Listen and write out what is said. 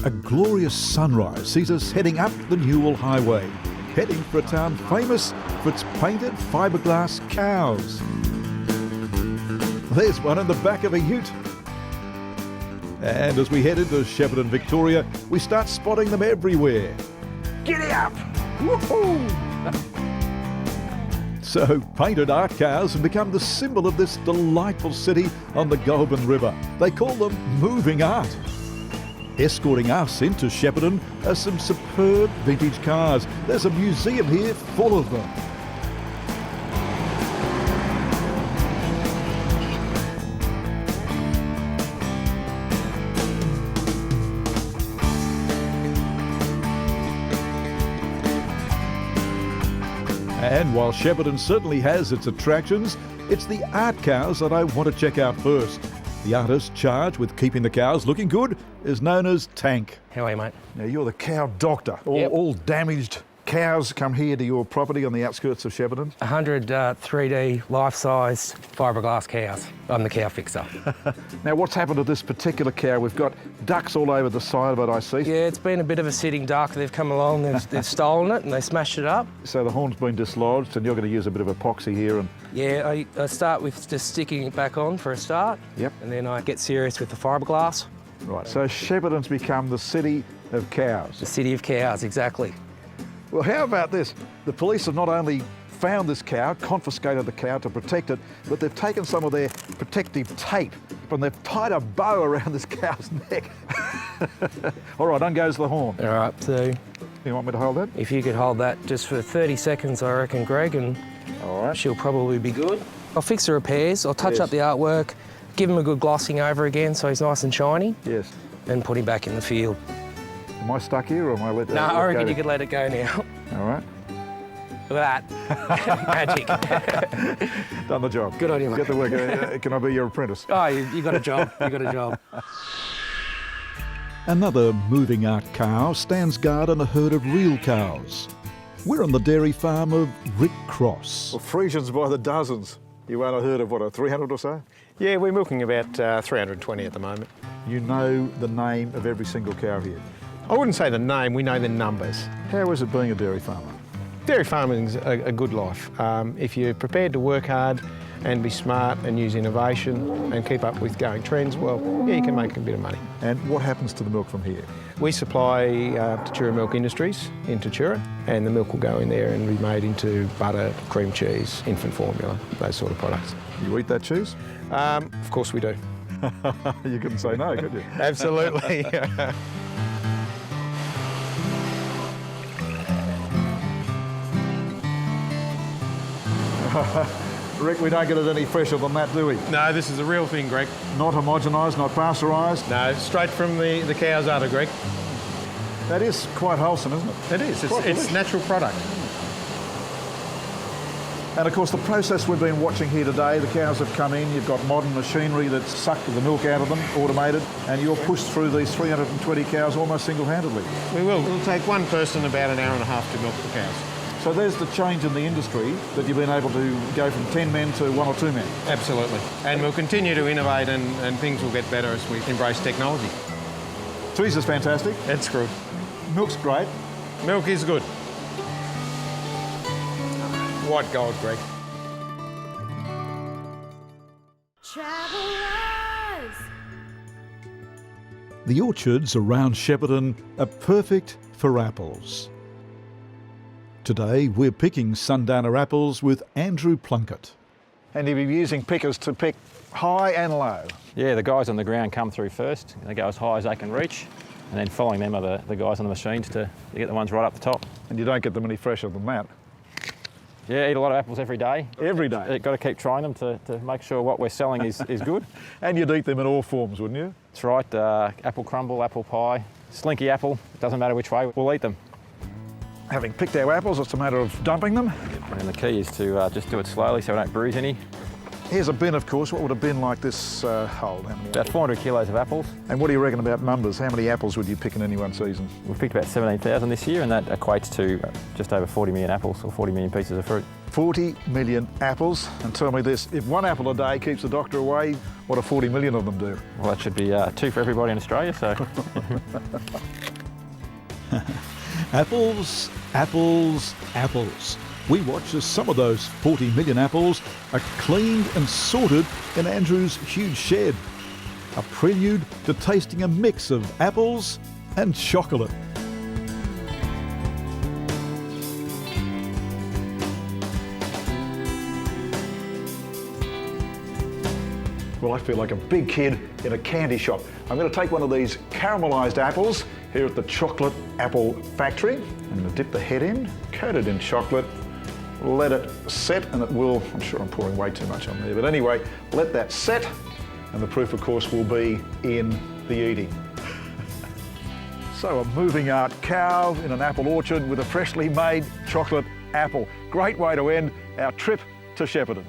A glorious sunrise sees us heading up the Newell Highway, heading for a town famous for its painted fiberglass cows. There's one in the back of a ute. And as we head into Shepparton, Victoria, we start spotting them everywhere. Giddy up! Woohoo! So, painted art cows have become the symbol of this delightful city on the Goulburn River. They call them moving art. Escorting us into Shepparton are some superb vintage cars. There's a museum here full of them. And while Shepparton certainly has its attractions, it's the art cows that I want to check out first. The artist charged with keeping the cows looking good is known as Tank. How are you, mate? Now, you're the cow doctor. All damaged cows come here to your property on the outskirts of Shepparton. 100 3D life-size fiberglass cows. I'm the cow fixer. Now, what's happened to this particular cow? We've got ducks all over the side of it, I see. Yeah, it's been a bit of a sitting duck. They've come along, they've stolen it and they smashed it up. So the horn's been dislodged and you're going to use a bit of epoxy here and... Yeah, I start with just sticking it back on for a start. Yep. And then I get serious with the fiberglass. Right, so Shepparton's become the city of cows. The city of cows, exactly. Well, how about this? The police have not only found this cow, confiscated the cow to protect it, but they've taken some of their protective tape and they've tied a bow around this cow's neck. All right, on goes the horn. All right, so... You want me to hold that? If you could hold that just for 30 seconds, I reckon, Greg, and all right. She'll probably be good. I'll fix the repairs, I'll touch Yes. up the artwork, give him a good glossing over again so he's nice and shiny. Yes. And put him back in the field. Am I stuck here or am I let No, I reckon you could let it go now. All right. Look at that. Magic. Done the job. Good on you, mate. Get the work. Can I be your apprentice? Oh, you got a job. You got a job. Another moving art cow stands guard on a herd of real cows. We're on the dairy farm of Rick Cross. Well, Frisians by the dozens. You own a herd of, what, 300 or so? Yeah, we're milking about 320 at the moment. You know the name of every single cow here. I wouldn't say the name, we know the numbers. How is it being a dairy farmer? Dairy farming is a good life. If you're prepared to work hard and be smart and use innovation and keep up with going trends, well, yeah, you can make a bit of money. And what happens to the milk from here? We supply Tatura Milk Industries in Tatura, and the milk will go in there and be made into butter, cream cheese, infant formula, those sort of products. You eat that cheese? Of course we do. You couldn't say no, could you? Absolutely. Rick, we don't get it any fresher than that, do we? No, this is a real thing, Greg. Not homogenised, not pasteurised? No, straight from the cow's udder, Greg. That is quite wholesome, isn't it? It is. It's natural product. And of course, the process we've been watching here today, the cows have come in, you've got modern machinery that's sucked the milk out of them, automated, and you're pushed through these 320 cows almost single-handedly. We will. It'll take one person about an hour and a half to milk the cows. So there's the change in the industry, that you've been able to go from 10 men to 1 or 2 men. Absolutely. And we'll continue to innovate and things will get better as we embrace technology. Cheese is fantastic. It's good. Milk's great. Milk is good. White gold, Greg. Travelers. The orchards around Shepparton are perfect for apples. Today we're picking Sundowner apples with Andrew Plunkett. And you'll be using pickers to pick high and low. Yeah, the guys on the ground come through first. They go as high as they can reach, and then following them are the guys on the machines to get the ones right up the top. And you don't get them any fresher than that. Yeah, eat a lot of apples every day. Every day? You've got to keep trying them to make sure what we're selling is good. And you'd eat them in all forms, wouldn't you? That's right, apple crumble, apple pie, slinky apple, it doesn't matter which way, we'll eat them. Having picked our apples, it's a matter of dumping them. And the key is to just do it slowly so we don't bruise any. Here's a bin, of course. What would a bin like this hold? How many About 400 kilos of apples. And what do you reckon about numbers? How many apples would you pick in any one season? We've picked about 17,000 this year, and that equates to just over 40 million apples, or 40 million pieces of fruit. 40 million apples. And tell me this, if one apple a day keeps the doctor away, what do 40 million of them do? Well, that should be 2 for everybody in Australia, so. Apples, apples, apples. We watch as some of those 40 million apples are cleaned and sorted in Andrew's huge shed. A prelude to tasting a mix of apples and chocolate. Well, I feel like a big kid in a candy shop. I'm going to take one of these caramelised apples here at the Chocolate Apple Factory. I'm going to dip the head in, coat it in chocolate, let it set, and it will, I'm sure I'm pouring way too much on there, but anyway, let that set, and the proof, of course, will be in the eating. So a moving art cow in an apple orchard with a freshly made chocolate apple. Great way to end our trip to Shepparton.